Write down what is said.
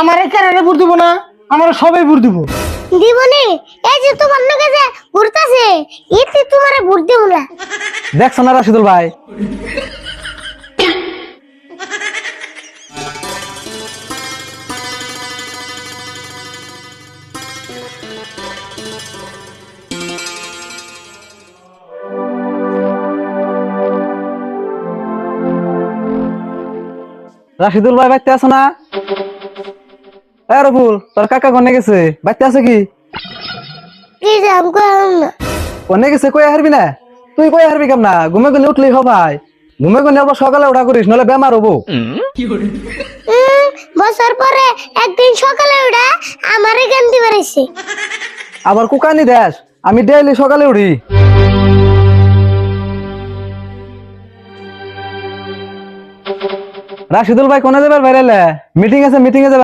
আমার এখানে ভোট দিব না, আমার সবাই ভোট দিব। দিবনি এই যে তোমার নাকি যে ঘুরতাছে এতে তোমারে ভোট দেব না। দেখছো না রাশিদুল ভাই, রাশিদুল ভাই বাইতে আছো না? রবুল, তোর কাকা কোনে গেছে? বাইতে আছে কি? কি যে আমকো না কোনে গেছে কই হারবি না? তুই কই হারবি কেমন না? ঘুমে গেলে উঠলেই হ ভাই, ঘুমে গেলে আবার সকালে উঠা করিস, নলে বেমার হবো। বছর পরে একদিন সকালে উঠা আমারে জ্ঞান দিবার আইছে। আবার কুকানি দেশ, আমি ডেইলি সকালে উঠি। রাশিদুল ভাই কোনে যাবার বাইরে? মিটিং আছে, মিটিং এ যাবে।